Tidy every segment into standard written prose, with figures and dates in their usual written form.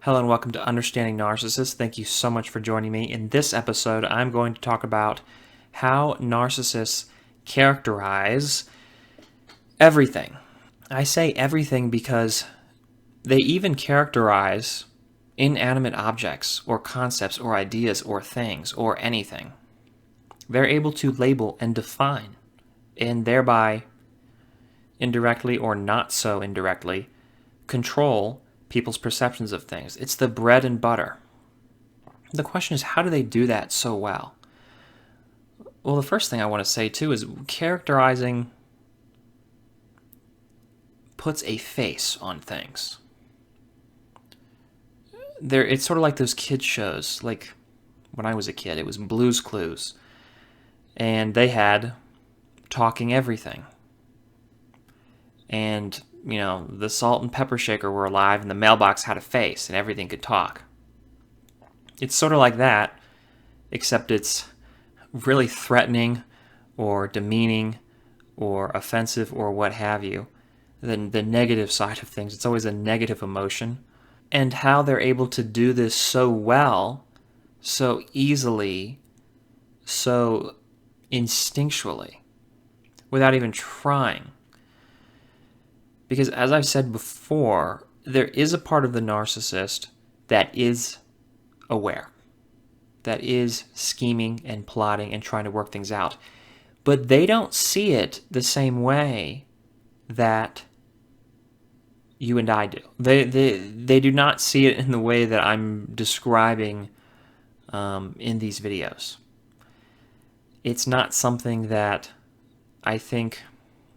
Hello and welcome to Understanding Narcissists. Thank you so much for joining me. In this episode, I'm going to talk about how narcissists characterize everything. I say everything because they even characterize inanimate objects or concepts or ideas or things or anything. They're able to label and define, and thereby, indirectly or not so indirectly, control people's perceptions of things. It's the bread and butter. The question is, how do they do that so well? Well, the first thing I want to say, too, is characterizing puts a face on things. It's sort of like those kid shows. Like, when I was a kid, it was Blue's Clues. And they had talking everything. And, the salt and pepper shaker were alive, and the mailbox had a face, and everything could talk. It's sort of like that, except it's really threatening or demeaning or offensive or what have you. The negative side of things. It's always a negative emotion. And how they're able to do this so well, so easily, so instinctually, without even trying. Because as I've said before, there is a part of the narcissist that is aware, that is scheming and plotting and trying to work things out. But they don't see it the same way that you and I do. They do not see it in the way that I'm describing in these videos. It's not something that I think,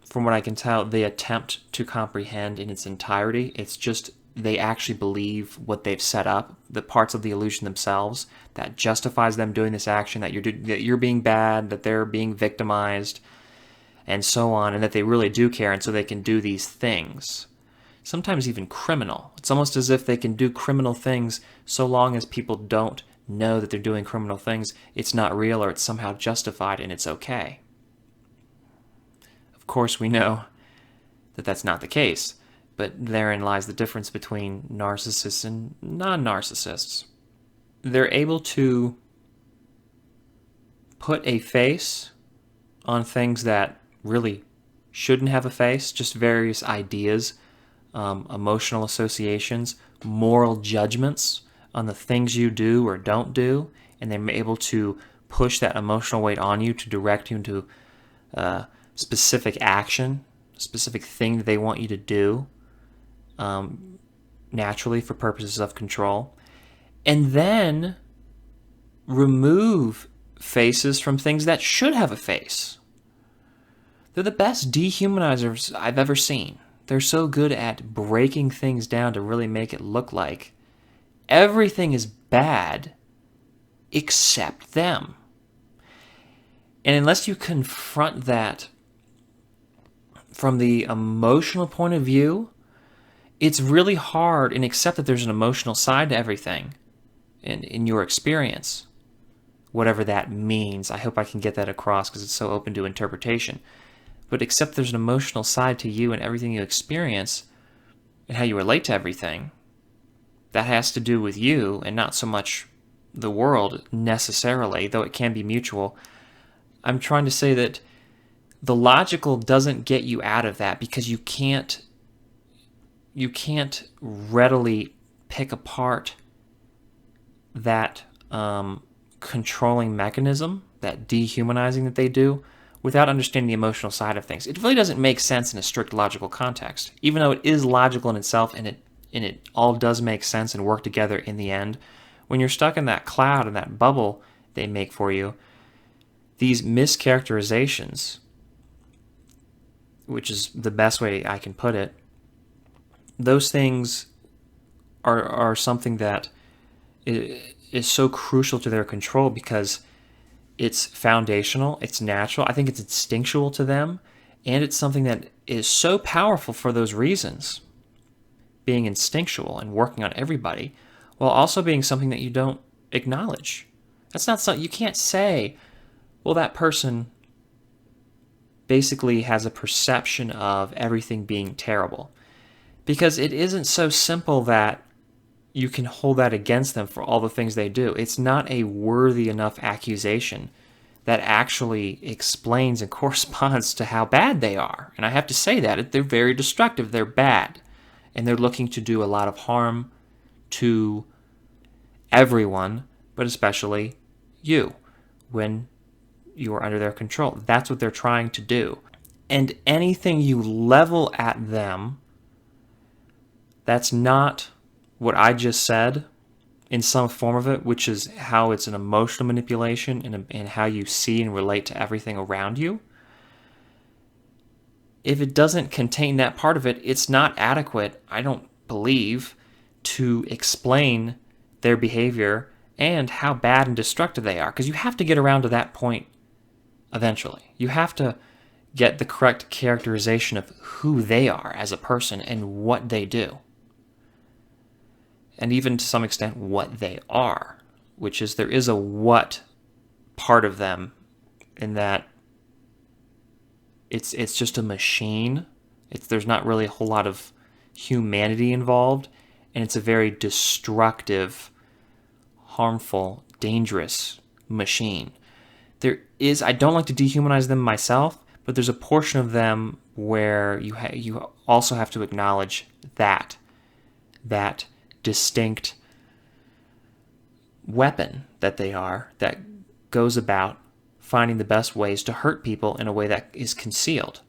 from what I can tell, they attempt to comprehend in its entirety. It's just they actually believe what they've set up, the parts of the illusion themselves that justifies them doing this action, that you're being bad, that they're being victimized, and so on, and that they really do care, and so they can do these things. Sometimes even criminal. It's almost as if they can do criminal things so long as people don't know that they're doing criminal things. It's not real, or it's somehow justified, and it's okay. Of course, we know that that's not the case, but therein lies the difference between narcissists and non-narcissists. They're able to put a face on things that really shouldn't have a face, just various ideas, emotional associations, moral judgments on the things you do or don't do, and they're able to push that emotional weight on you to direct you into specific action, specific thing that they want you to do, naturally for purposes of control, and then remove faces from things that should have a face. They're the best dehumanizers I've ever seen. They're so good at breaking things down to really make it look like everything is bad except them. And unless you confront that from the emotional point of view, it's really hard, and accept that there's an emotional side to everything in your experience, whatever that means. I hope I can get that across because it's so open to interpretation. But accept there's an emotional side to you and everything you experience and how you relate to everything. That has to do with you and not so much the world necessarily, though it can be mutual. I'm trying to say that the logical doesn't get you out of that because you can't readily pick apart that controlling mechanism, that dehumanizing that they do, without understanding the emotional side of things. It really doesn't make sense in a strict logical context, even though it is logical in itself, and it all does make sense and work together in the end. When you're stuck in that cloud and that bubble they make for you, these mischaracterizations, which is the best way I can put it, those things are something that is so crucial to their control because it's foundational, it's natural, I think it's instinctual to them, and it's something that is so powerful for those reasons, being instinctual and working on everybody, while also being something that you don't acknowledge. That's not something you can't say, well, that person basically has a perception of everything being terrible. Because it isn't so simple that you can hold that against them for all the things they do. It's not a worthy enough accusation that actually explains and corresponds to how bad they are. And I have to say that. They're very destructive. They're bad. And they're looking to do a lot of harm to everyone, but especially you, when you are under their control. That's what they're trying to do. And anything you level at them, that's not what I just said in some form of it, which is how it's an emotional manipulation and how you see and relate to everything around you. If it doesn't contain that part of it, it's not adequate, I don't believe, to explain their behavior and how bad and destructive they are. Because you have to get around to that point eventually. You have to get the correct characterization of who they are as a person and what they do. And even to some extent what they are, which is there is a what part of them in that it's just a machine. There's not really a whole lot of humanity involved, and it's a very destructive, harmful, dangerous machine. I don't like to dehumanize them myself, but there's a portion of them where you also have to acknowledge that distinct weapon that they are, that goes about finding the best ways to hurt people in a way that is concealed.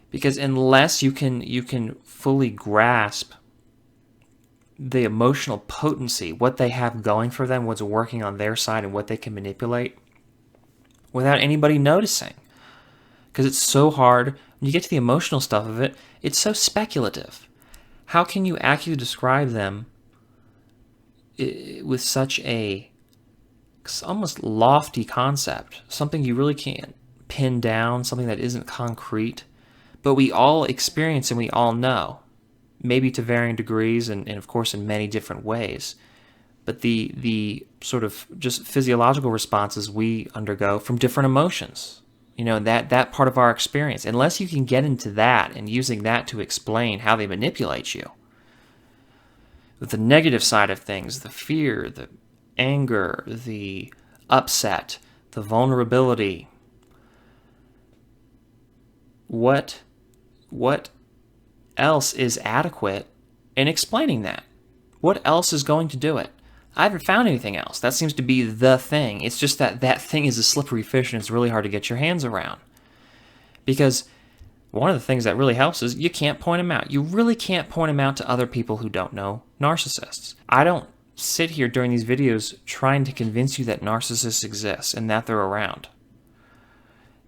Because unless you can fully grasp the emotional potency, what they have going for them, what's working on their side, and what they can manipulate without anybody noticing. Because it's so hard, when you get to the emotional stuff of it, it's so speculative. How can you accurately describe them with such a almost lofty concept, something you really can't pin down, something that isn't concrete, but we all experience and we all know, maybe to varying degrees and of course in many different ways, but the sort of just physiological responses we undergo from different emotions, that part of our experience, unless you can get into that and using that to explain how they manipulate you. With the negative side of things, the fear, the anger, the upset, the vulnerability. What else is adequate in explaining that? What else is going to do it? I haven't found anything else. That seems to be the thing. It's just that thing is a slippery fish and it's really hard to get your hands around. Because one of the things that really helps is you can't point them out. You really can't point them out to other people who don't know narcissists. I don't sit here during these videos trying to convince you that narcissists exist and that they're around.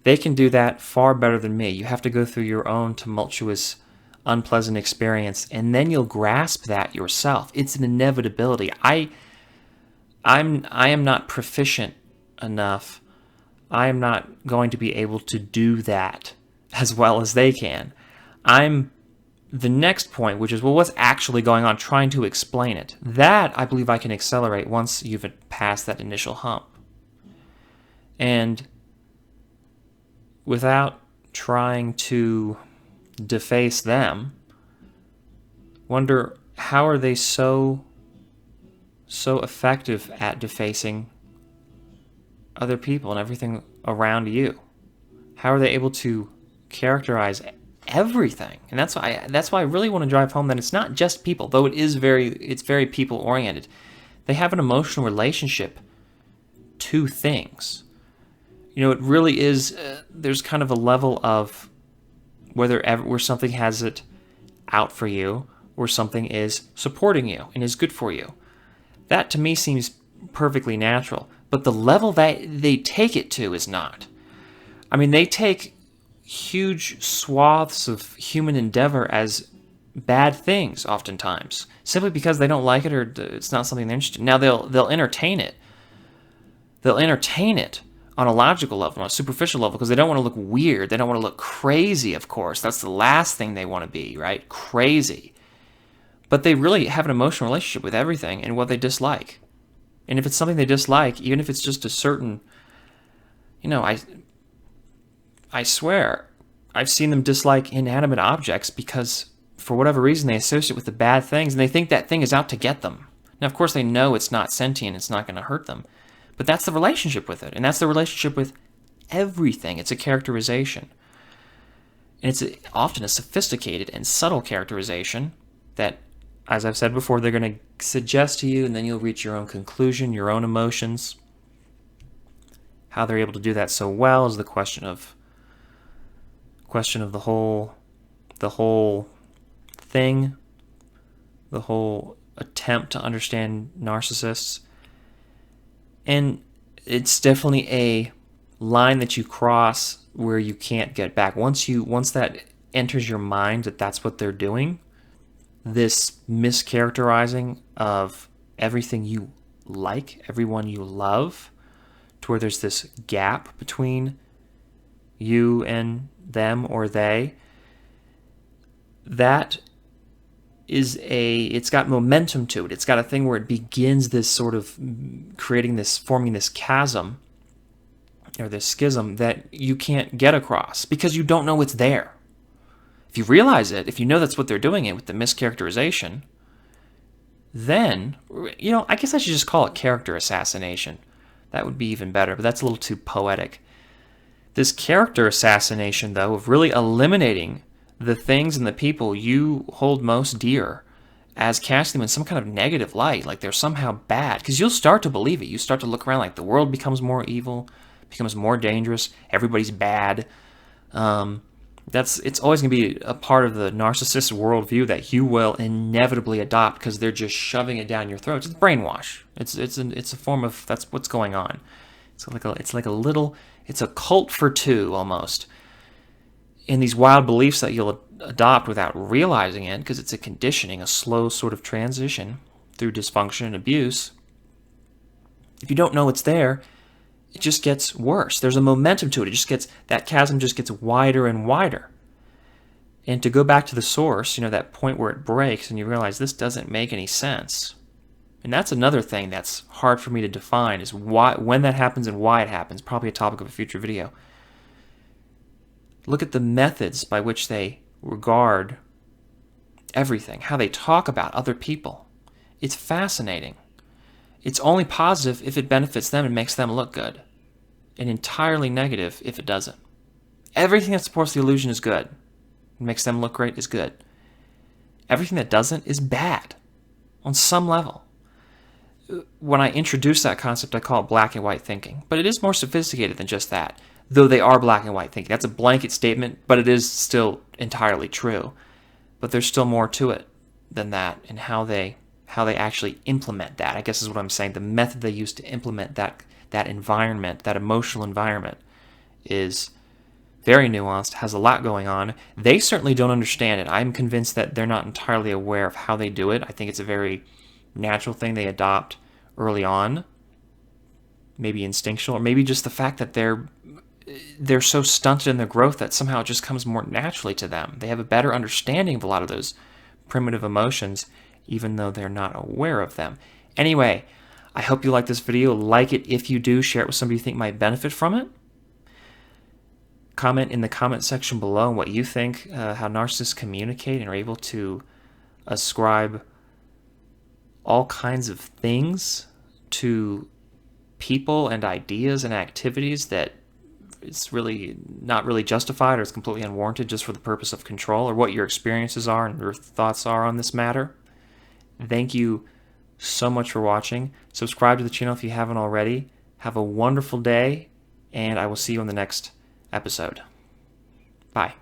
They can do that far better than me. You have to go through your own tumultuous, unpleasant experience, and then you'll grasp that yourself. It's an inevitability. I am not proficient enough. I am not going to be able to do that as well as they can. I'm the next point, which is, well, what's actually going on, trying to explain it. That, I believe I can accelerate once you've passed that initial hump. And without trying to deface them, wonder how are they so effective at defacing other people and everything around you? How are they able to characterize everything? And that's why I really want to drive home that it's not just people, though it's very people oriented. They have an emotional relationship to things. It really is. There's kind of a level of where something has it out for you, or something is supporting you and is good for you. That to me seems perfectly natural. But the level that they take it to is not. I mean, they take huge swaths of human endeavor as bad things oftentimes, simply because they don't like it or it's not something they're interested in. Now they'll entertain it. They'll entertain it on a logical level, on a superficial level, because they don't want to look weird. They don't want to look crazy, of course. That's the last thing they want to be, right? Crazy. But they really have an emotional relationship with everything and what they dislike. And if it's something they dislike, even if it's just a certain, I swear, I've seen them dislike inanimate objects because for whatever reason they associate with the bad things and they think that thing is out to get them. Now, of course, they know it's not sentient, it's not going to hurt them, but that's the relationship with it, and that's the relationship with everything. It's a characterization. And it's often a sophisticated and subtle characterization that, as I've said before, they're going to suggest to you, and then you'll reach your own conclusion, your own emotions. How they're able to do that so well is the question of the whole thing, the whole attempt to understand narcissists. And it's definitely a line that you cross where you can't get back. Once that enters your mind that that's what they're doing, this mischaracterizing of everything you like, everyone you love, to where there's this gap between you and them or they, that is it's got momentum to it. It's got a thing where it begins this sort of forming this chasm or this schism that you can't get across because you don't know it's there. If you realize it, if you know that's what they're doing it with the mischaracterization, then, I guess I should just call it character assassination. That would be even better, but that's a little too poetic. This character assassination, though, of really eliminating the things and the people you hold most dear as casting them in some kind of negative light, like they're somehow bad, because you'll start to believe it. You start to look around like the world becomes more evil, becomes more dangerous, everybody's bad. It's always going to be a part of the narcissist worldview that you will inevitably adopt because they're just shoving it down your throat. It's brainwash. It's a form of, that's what's going on. It's a cult for two almost. In these wild beliefs that you'll adopt without realizing it, because it's a conditioning, a slow sort of transition through dysfunction and abuse. If you don't know it's there, it just gets worse. There's a momentum to it. That chasm just gets wider and wider. And to go back to the source, that point where it breaks and you realize this doesn't make any sense. And that's another thing that's hard for me to define, is when that happens and why it happens. Probably a topic of a future video. Look at the methods by which they regard everything, how they talk about other people. It's fascinating. It's only positive if it benefits them and makes them look good, and entirely negative if it doesn't. Everything that supports the illusion is good, and makes them look great is good. Everything that doesn't is bad, on some level. When I introduce that concept, I call it black and white thinking, but it is more sophisticated than just that, though they are black and white thinking. That's a blanket statement, but it is still entirely true. But there's still more to it than that, and how they actually implement that, I guess is what I'm saying. The method they use to implement that environment, that emotional environment, is very nuanced, has a lot going on. They certainly don't understand it. I'm convinced that they're not entirely aware of how they do it. I think it's a very natural thing they adopt early on, maybe instinctual, or maybe just the fact that they're so stunted in their growth that somehow it just comes more naturally to them. They have a better understanding of a lot of those primitive emotions, even though they're not aware of them. Anyway, I hope you like this video. Like it if you do. Share it with somebody you think might benefit from it. Comment in the comment section below what you think, how narcissists communicate and are able to ascribe all kinds of things to people and ideas and activities that it's really not really justified, or it's completely unwarranted just for the purpose of control, or what your experiences are and your thoughts are on this matter. Thank you so much for watching. Subscribe to the channel if you haven't already. Have a wonderful day, and I will see you in the next episode. Bye.